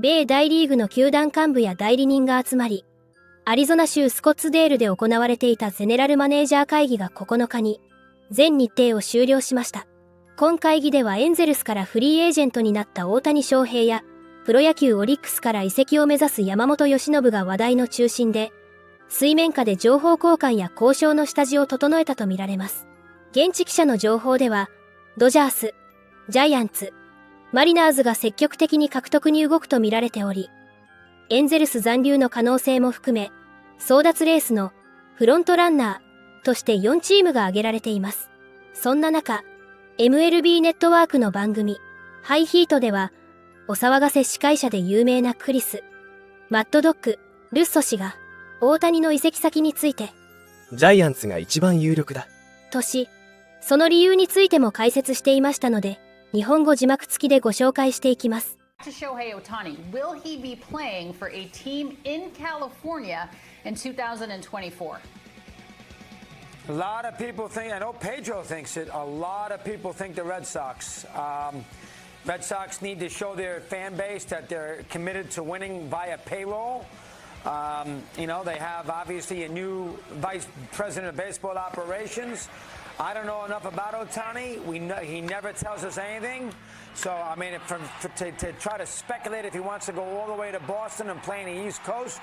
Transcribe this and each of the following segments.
米大リーグの球団幹部や代理人が集まり、アリゾナ州スコッツデールで行われていたゼネラルマネージャー会議が9日に全日程を終了しました。今会議ではエンゼルスからフリーエージェントになった大谷翔平や、プロ野球オリックスから移籍を目指す山本由伸が話題の中心で、水面下で情報交換や交渉の下地を整えたとみられます。現地記者の情報では、ドジャース、ジャイアンツ、マリナーズが積極的に獲得に動くと見られており、エンゼルス残留の可能性も含め、争奪レースのフロントランナーとして4チームが挙げられています。そんな中、MLB ネットワークの番組、ハイヒートでは、お騒がせ司会者で有名なクリス・マッドドッグ・ルッソ氏が、大谷の移籍先について、ジャイアンツが一番有力だ。とし、その理由についても解説していましたので、日本語字幕付きでご紹介していきます。Shohei Ohtani, will he be playing for a team in California in 2024? A lot of people think, I know Pedro thinks it, a lot of people think the Red Sox. Red Sox need to show their fan base that they're committed to winning via payroll. They have obviously a new vice president of baseball operations. I don't know enough about Ohtani. He never tells us anything. So, I mean, to try to speculate if he wants to go all the way to Boston and play in the East Coast,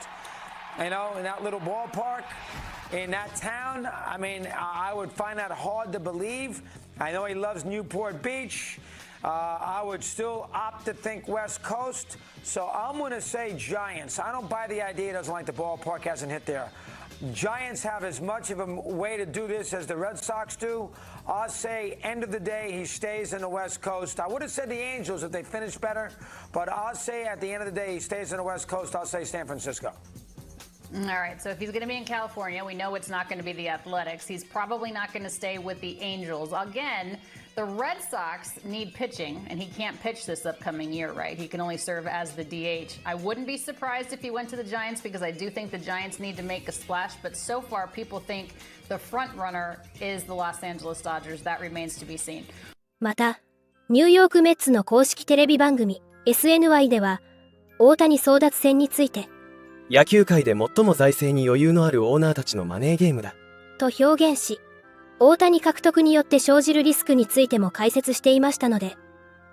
in that little ballpark, in that town, I mean, I would find that hard to believe. I know he loves Newport Beach. I would still opt to think West Coast. So I'm going to say Giants. I don't buy the idea he doesn't like the ballpark, hasn't hit there. Giants have as much of a way to do this as the Red Sox do. I'll say, end of the day, he stays in the West Coast. I would have said the Angels if they finished better, but I'll say at the end of the day, he stays in the West Coast. I'll say San Francisco. All right, so if he's going to be in California, we know it's not going to be the Athletics. He's probably not going to stay with the Angels. Again, the Red Sox need pitching, and he can't pitch this upcoming year, right? He can only serve as the DH. I wouldn't be surprised if he went to the Giants because I do think the Giants need to make a splash, but so far people think the front runner is the Los Angeles Dodgers. That remains to be seen. また、ニューヨークメッツの公式テレビ番組 SNY では、大谷争奪戦について、野球界で最も財政に余裕のあるオーナーたちのマネーゲームだ。と表現し、大谷獲得によって生じるリスクについても解説していましたので、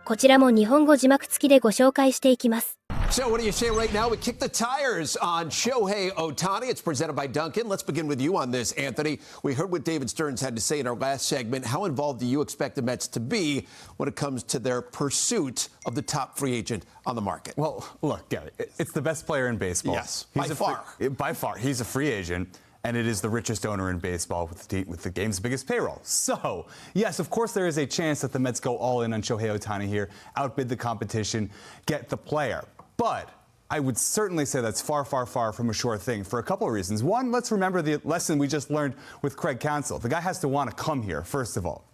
こちらも日本語字幕付きでご紹介していきます。So what do you say right now? We kick the tires on Shohei Ohtani. It's presented by Duncan. Let's begin with you on this, Anthony. We heard what David Stearns had to say in our last segment. How involved do you expect the Mets to be when it comes to their pursuit of the top free agent on the market? Well, look, Gary, it's the best player in baseball. Yes, by far. By far. He's a free agent. And it is the richest owner in baseball with the game's biggest payroll. So, yes, of course, there is a chance that the Mets go all in on Shohei Ohtani here, outbid the competition, get the player. But I would certainly say that's far, far, far from a sure thing for a couple of reasons. One, let's remember the lesson we just learned with Craig Counsell. The guy has to want to come here, first of all.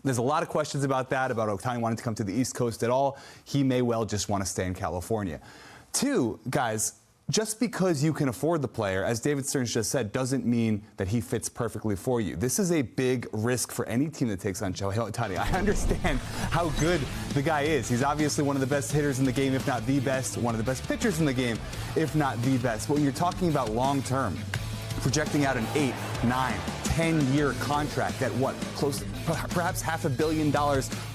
There's a lot of questions about that, about Ohtani wanting to come to the East Coast at all. He may well just want to stay in California. Two, guys, just because you can afford the player, as David Stearns just said, doesn't mean that he fits perfectly for you. This is a big risk for any team that takes on Shohei Ohtani. I understand how good the guy is. He's obviously one of the best hitters in the game, if not the best, one of the best pitchers in the game, if not the best. But when you're talking about long term, projecting out an 8, 9, 10-year contract at what? Close, perhaps $500 million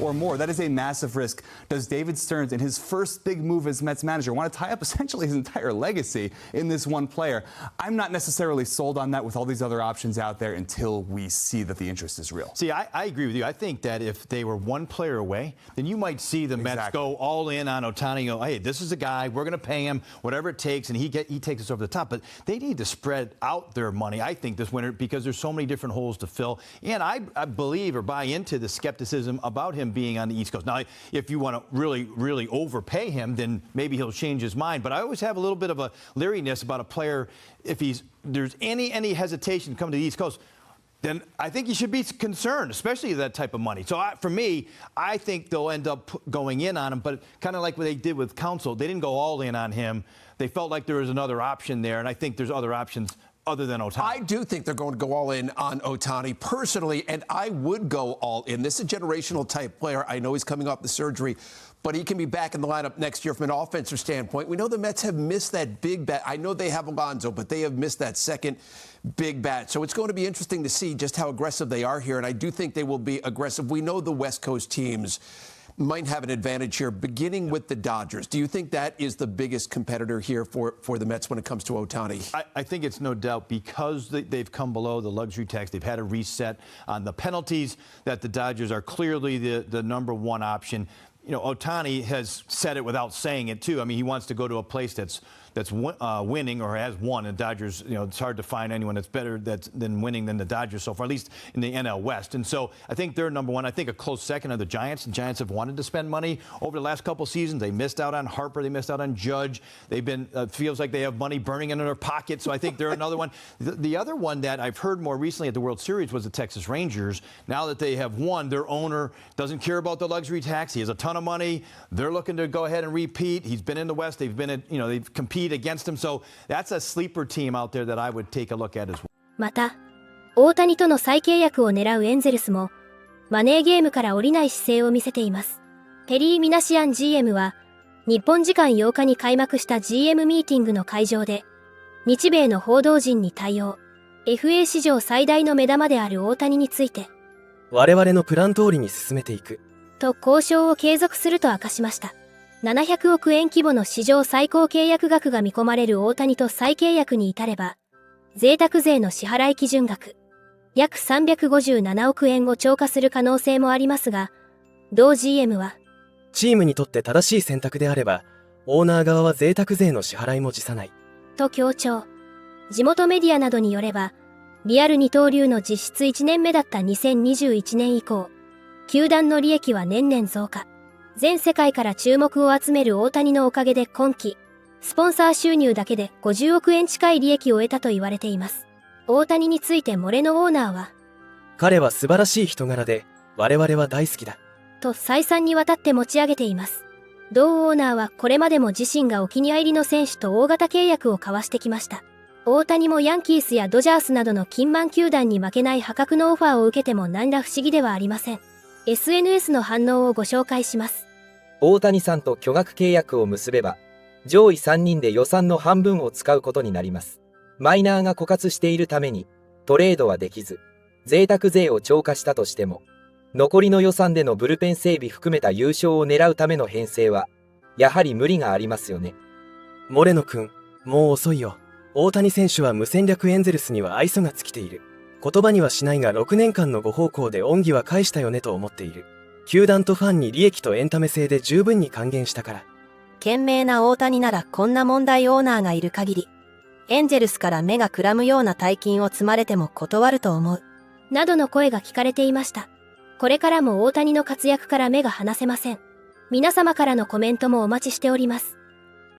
or more. That is a massive risk. Does David Stearns, in his first big move as Mets manager, want to tie up essentially his entire legacy in this one player? I'm not necessarily sold on that with all these other options out there until we see that the interest is real. See, I agree with you. I think that if they were one player away, then you might see the Mets go all in on Ohtani. Go, hey, this is a guy, we're going to pay him whatever it takes, and he takes us over the top. But they need to spread out their money, I think, this winter because there's so many different holes to fill. And I believe or buy into the skepticism about him being on the East Coast. Now, if you want to really, really overpay him, then maybe he'll change his mind. But I always have a little bit of a leeriness about a player. If there's any hesitation to come to the East Coast, then I think you should be concerned, especially that type of money. So for me, I think they'll end up going in on him, but kind of like what they did with Counsell. They didn't go all in on him. They felt like there was another option there, and I think there's other options other than Ohtani. I do think they're going to go all in on Ohtani personally, and I would go all in. This is a generational type player. I know he's coming off the surgery, but he can be back in the lineup next year from an offensive standpoint. We know the Mets have missed that big bat. I know they have Alonso, but they have missed that second big bat. So it's going to be interesting to see just how aggressive they are here, and I do think they will be aggressive. We know the West Coast teams might have an advantage here, beginning with the Dodgers. Do you think that is the biggest competitor here for the Mets when it comes to Ohtani? I think it's no doubt because they've come below the luxury tax. They've had a reset on the penalties that the Dodgers are clearly the number one option. You know, Ohtani has said it without saying it, too. I mean, he wants to go to a place that's winning or has won. And Dodgers, you know, it's hard to find anyone that's better than winning than the Dodgers so far, at least in the NL West. And so I think they're number one. I think a close second are the Giants. The Giants have wanted to spend money over the last couple seasons. They missed out on Harper. They missed out on Judge. They've been, feels like they have money burning in their pocket. So I think they're another one. The other one that I've heard more recently at the World Series was the Texas Rangers. Now that they have won, their owner doesn't care about the luxury tax. He has a ton of money. They're looking to go ahead and repeat. He's been in the West. They've been, they've competed against him. So that's a sleeper team out there that I would take a look at as well. また、大谷との再契約を狙うエンゼルスも、マネーゲームから降りない姿勢を見せています。ペリー・ミナシアン GM は、日本時間8日に開幕した GM ミーティングの会場で、日米の報道陣に対応、FA 史上最大の目玉である大谷について、我々のプラン通りに進めていく。と交渉を継続すると明かしました。700億円規模の史上最高契約額が見込まれる大谷と再契約に至れば、贅沢税の支払い基準額、約357億円を超過する可能性もありますが、同 GM は、チームにとって正しい選択であれば、オーナー側は贅沢税の支払いも辞さない。と強調。地元メディアなどによれば、リアル二刀流の実質1年目だった2021年以降、球団の利益は年々増加。全世界から注目を集める大谷のおかげで今季、スポンサー収入だけで50億円近い利益を得たと言われています。大谷についてモレノオーナーは、彼は素晴らしい人柄で、我々は大好きだ。と再三にわたって持ち上げています。同オーナーはこれまでも自身がお気に入りの選手と大型契約を交わしてきました。大谷もヤンキースやドジャースなどの金満球団に負けない破格のオファーを受けても何ら不思議ではありません。SNS の反応をご紹介します。大谷さんと巨額契約を結べば、上位3人で予算の半分を使うことになります。マイナーが枯渇しているために、トレードはできず、贅沢税を超過したとしても、残りの予算でのブルペン整備含めた優勝を狙うための編成は、やはり無理がありますよね。モレノ君、もう遅いよ。大谷選手は無戦略エンゼルスには愛想が尽きている。言葉にはしないが6年間のご奉公で恩義は返したよねと思っている。球団とファンに利益とエンタメ性で十分に還元したから。賢明な大谷ならこんな問題オーナーがいる限り、エンゼルスから目がくらむような大金を積まれても断ると思う。などの声が聞かれていました。これからも大谷の活躍から目が離せません。皆様からのコメントもお待ちしております。